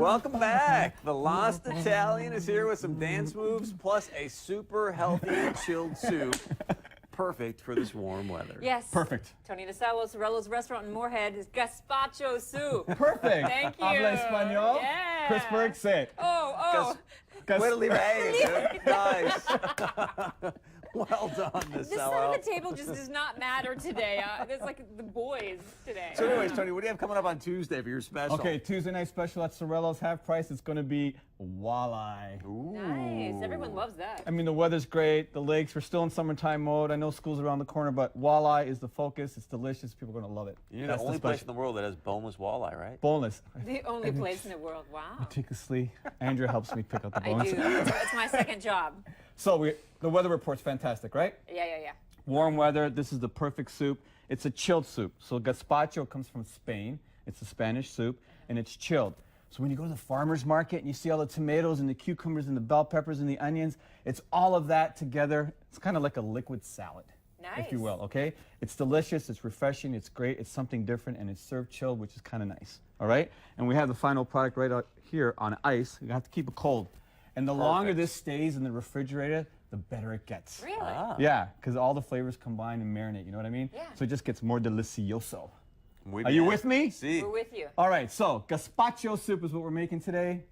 Welcome back. The Lost Italian is here with some dance moves plus a super healthy chilled soup. Perfect for this warm weather. Yes. Perfect. Tony DeSalvo, Sorello's restaurant in Moorhead is Gazpacho soup. Perfect. Thank you. Habla español. Yeah. Chris Berg, say it. Oh. Way to leave it hanging, dude. Nice. Well done, This DeSalvo. side of the table just does not matter today. It's like the boys today. So anyways, Tony, what do you have coming up on Tuesday for your special? Okay, Tuesday night special at Sorello's, half price. It's going to be walleye. Ooh. Nice. Everyone loves that. I mean, the weather's great. The lakes, we're still in summertime mode. I know school's around the corner, but walleye is the focus. It's delicious. People are going to love it. You're That's the only place in the world that has boneless walleye, right? Boneless. The only place in the world. Wow. Meticulously. Andrea helps me pick out the I bones. do. It's my second job. So the weather report's fantastic, right? Yeah. Warm weather. This is the perfect soup. It's a chilled soup. So gazpacho comes from Spain. It's a Spanish soup, and it's chilled. So when you go to the farmer's market and you see all the tomatoes and the cucumbers and the bell peppers and the onions, it's all of that together. It's kind of like a liquid salad, if you will, okay? It's delicious, it's refreshing, it's great, it's something different, and it's served chilled, which is kind of nice, all right? And we have the final product right out here on ice. You have to keep it cold. And the longer this stays in the refrigerator, the better it gets. Really? Ah. Yeah, because all the flavors combine and marinate, you know what I mean? Yeah. So it just gets more delicioso. Muy Are you bien. with me? Si. We're with you. All right, so gazpacho soup is what we're making today.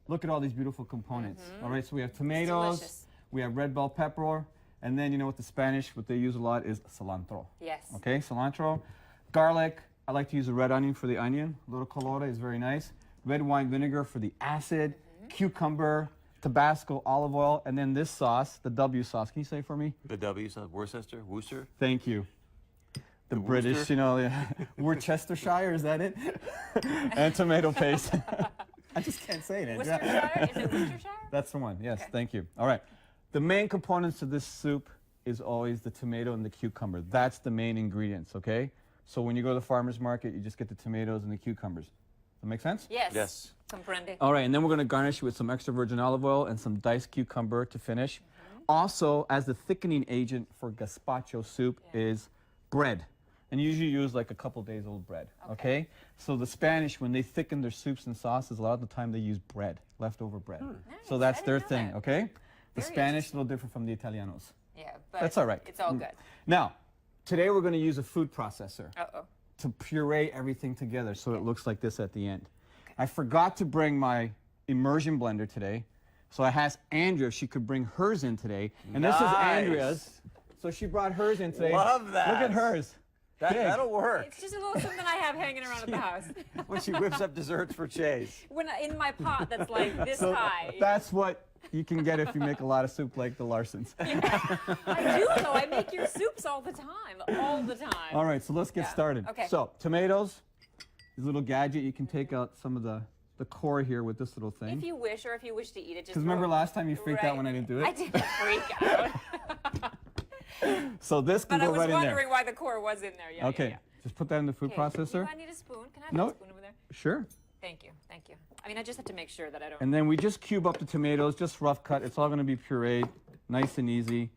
Look at all these beautiful components. All right, so we have tomatoes, delicious. we have red bell pepper, and then you know what the Spanish, what they use a lot is cilantro. Yes. Okay, cilantro, garlic. I like to use a red onion for the onion. A little colora is very nice. Red wine vinegar for the acid, cucumber, Tabasco, olive oil, and then this sauce, the W sauce. Can you say it for me? The W, so Worcester? Thank you. The Worcester? British, you know, Worcestershire, is that it? And tomato paste. I just can't say it. Worcestershire? Is it Worcestershire? That's the one, yes, Okay. thank you. All right. The main components of this soup is always the tomato and the cucumber. That's the main ingredients, okay? So when you go to the farmer's market, you just get the tomatoes and the cucumbers. Does that make sense? Yes. Yes. Comprende. All right, and then we're going to garnish it with some extra virgin olive oil and some diced cucumber to finish. Also, as the thickening agent for gazpacho soup is bread. And you usually use like a couple days old bread, okay? So the Spanish, when they thicken their soups and sauces, a lot of the time they use bread, leftover bread. So Nice. that's I their didn't know thing, that. okay? The Very Spanish, a little different from the Italianos. Yeah, but That's all right. It's all good. Now, today we're going to use a food processor Uh-oh. to puree everything together so it looks like this at the end. I forgot to bring my immersion blender today, so I asked Andrea if she could bring hers in today. And this is Nice. Andrea's. So she brought hers in today. Love that. Look at hers. Big. That'll work. It's just a little something I have hanging around at the house. When she whips up desserts for Chase. When in my pot that's like this So high. that's what you can get if you make a lot of soup like the Larsons. I do though. I make your soups all the time. All the time. All right, so let's get Yeah. started. Okay. So tomatoes, this little gadget, you can take out some of the core here with this little thing. If you wish, or if you wish to eat it, just. Because remember throw- last time you freaked out Right. when I didn't do it? I didn't freak out. So this can But I go was right in there. wondering why the core was in there. Yeah. Okay, Yeah, just put that in the food yeah. Okay. processor. Do I need a spoon? Can I have No. a spoon over there? Sure. Thank you. Thank you. I mean, I just have to make sure that I don't. And then we just cube up the tomatoes, just rough cut. It's all going to be pureed, nice and easy.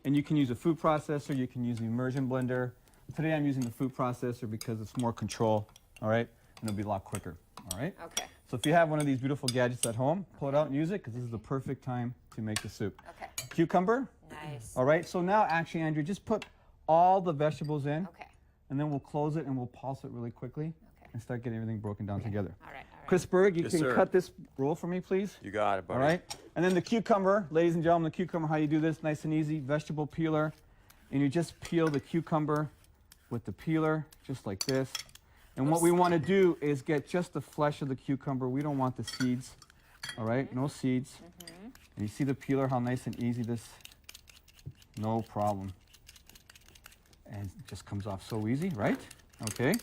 And you can use a food processor. You can use the immersion blender. Today I'm using the food processor because it's more control, all right? And it'll be a lot quicker, all right? Okay. So if you have one of these beautiful gadgets at home, pull it out and use it because this is the perfect time to make the soup. Okay. Cucumber, Nice. all right? So now actually, Andrew, just put all the vegetables in. Okay. And then we'll close it and we'll pulse it really quickly Okay. and start getting everything broken down together. All right. All right. Chris Berg, you Yes, can sir. cut this roll for me, please. You got it, buddy. All right. And then the cucumber, ladies and gentlemen, the cucumber, how you do this, nice and easy, vegetable peeler. And you just peel the cucumber with the peeler, just like this. And what we want to do is get just the flesh of the cucumber. We don't want the seeds, all right? No seeds. And you see the peeler, how nice and easy this, no problem. And it just comes off so easy, right? Okay.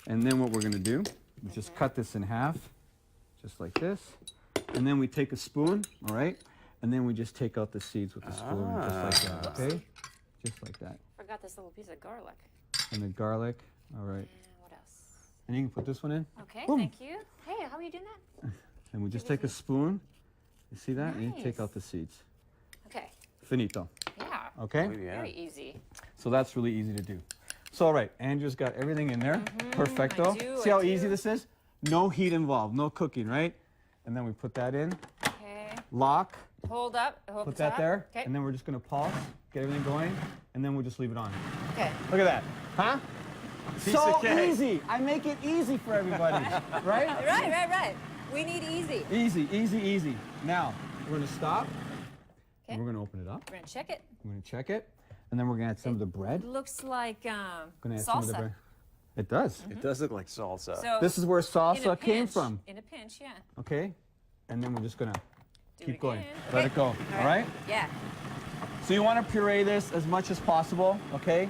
And then what we're going to do is just cut this in half, just like this. And then we take a spoon, all right? And then we just take out the seeds with the spoon, just like that, okay? Just like that. Forgot this little piece of garlic. And the garlic, all right. And what else? And you can put this one in. Okay. Boom. Thank you. Hey, how are you doing that? And we just take a spoon. You see that? And you take Nice. out the seeds. Okay. Finito. Yeah. Okay? Oh, yeah. Very easy. So that's really easy to do. So, all right, Andrew's got everything in there. Perfecto. I do, See I how do. easy this is? No heat involved, no cooking, right? And then we put that in, Okay. lock, Hold up. Hold put the that top. there, Okay. and then we're just gonna pulse, get everything going, and then we'll just leave it on. Okay. Look at that, huh? Piece So of cake. easy. I make it easy for everybody, right? Right. We need easy. Easy, easy, easy. Now, we're gonna stop, Okay. and we're gonna open it up, We're gonna check it. we're gonna check it, and then we're gonna add some of the bread. Looks like Gonna add some of the salsa. bread. It does. It does look like salsa. So This is where in a salsa came pinch- from, In a pinch, yeah. okay? And then we're just gonna Do keep it going. again. Let Okay. it go, all right? Yeah. So you want to puree this as much as possible, okay?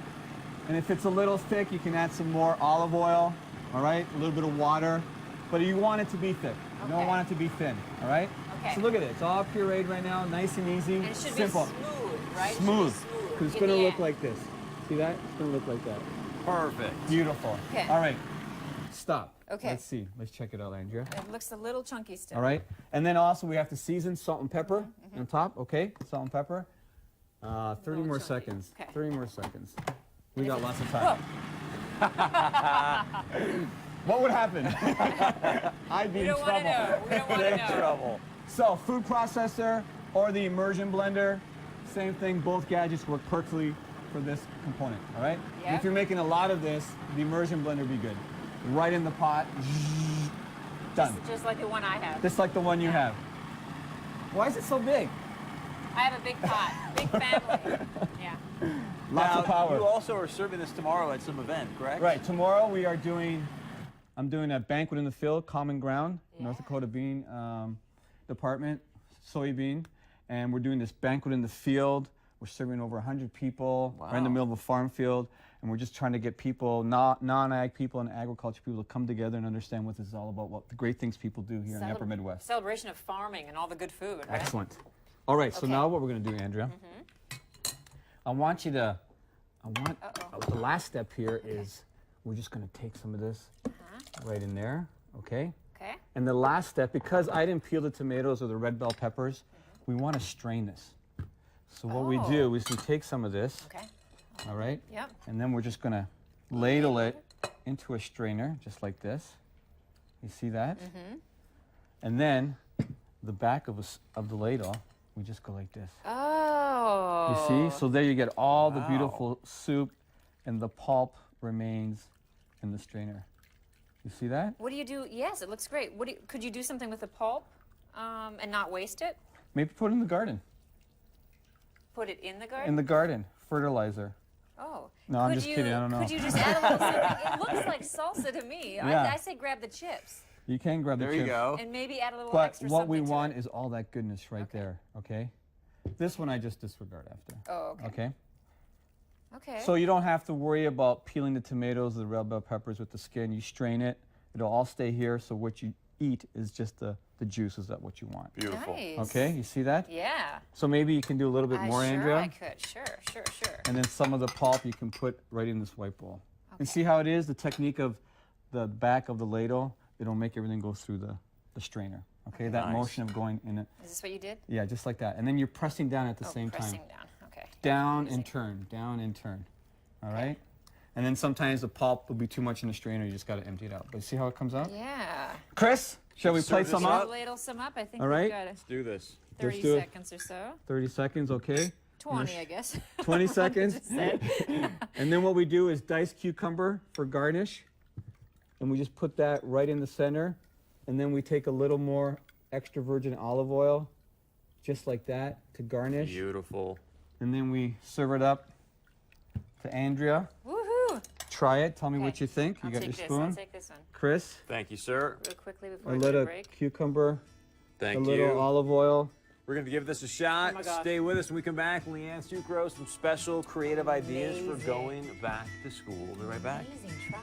And if it's a little thick, you can add some more olive oil, all right? A little bit of water, but you want it to be thick. You don't Okay. want it to be thin, all right? Okay. So look at it. It's all pureed right now, nice and easy, And it should simple. be smooth, right? It should be Smooth, smooth. because it's in going to the look end. like this. See that? It's going to look like that. Perfect. Beautiful. Okay. All right. Stop. Okay. Let's see. Let's check it out, Andrea. It looks a little chunky still. All right. And then also we have to season salt and pepper Mm-hmm. on top. Okay. Salt and pepper. 30 Little more chunky. seconds. Okay. 30 more seconds. We got lots of Whoa. time. What would happen? I'd be We in don't want to trouble. know. We don't want to Big know. trouble. So food processor or the immersion blender, same thing. Both gadgets work perfectly for this component. All right. Yep. If you're making a lot of this, the immersion blender would be good. Right in the pot. Done. Just like the one I have. Just like the one you have. Why is it so big? I have a big pot, big family. Yeah. Lots Now, of power. you also are serving this tomorrow at some event, correct? Right. Tomorrow we are doing. I'm doing a banquet in the field, Common Ground, North Yeah. Dakota Bean Department, soybean, and we're doing this banquet in the field. We're serving over 100 people right in the Wow. middle of a farm field, and we're just trying to get people, non-ag people and agriculture people, to come together and understand what this is all about, what the great things people do here in the Upper Midwest. Celebration of farming and all the good food, right? Excellent. All right. So Okay. now what we're going to do, Andrea? I want you to. The last step here is we're just going to take some of this right in there, okay? Okay. And the last step, because I didn't peel the tomatoes or the red bell peppers, we want to strain this. So what we do is we take some of this, Okay. all right? Yep. And then we're just going to ladle it into a strainer, just like this. You see that? And then the back of the ladle, we just go like this. Oh. You see? So there you get all the Wow. beautiful soup, and the pulp remains in the strainer. You see that? What do you do? Yes, it looks great. Could you do something with the pulp and not waste it? Maybe put it in the garden. Put it in the garden? In the garden, fertilizer. Oh. No, I'm Could just kidding, I don't know. Could you just add a little something? It looks like salsa to me. Yeah. I say grab the chips You can grab the There you chips. go. and maybe add a little But extra what something we to want it. is all that goodness right there, okay? This one I just disregard after. Oh, okay. Okay? Okay. So you don't have to worry about peeling the tomatoes or the red bell peppers with the skin. You strain it. It'll all stay here, so what you eat is just the juices that what you want. Beautiful. Nice. Okay, you see that? Yeah. So maybe you can do a little bit more, sure Andrea. I could. Sure. And then some of the pulp you can put right in this white bowl. And see how it is? The technique of the back of the ladle, it'll make everything go through the strainer. Okay, that Nice. motion of going in it. Is this what you did? Yeah, just like that. And then you're pressing down at the same pressing time. down. Okay. Down and turn, down and turn. All right? And then sometimes the pulp will be too much in the strainer. You just got to empty it out. But see how it comes out? Yeah. Chris, shall we Serve play this some up. up? Ladle some up. I think All we've right. got Let's do this. 30 do it. seconds or so. 30 seconds, okay? 20, I guess. 20 seconds. Just said. And then what we do is diced cucumber for garnish. And we just put that right in the center. And then we take a little more extra virgin olive oil, just like that, to garnish. Beautiful. And then we serve it up to Andrea. Woohoo! Try it. Tell me Okay. what you think. You I'll got take your this. spoon. I'll take this one Chris, Thank you, sir. real quickly a before we go to little break. cucumber, Thank a little you. olive oil. We're going to give this a shot. Oh my gosh. Stay with us when we come back. Leanne Sucrose, some special creative ideas for Amazing. going back to school. We'll be right back. Amazing try.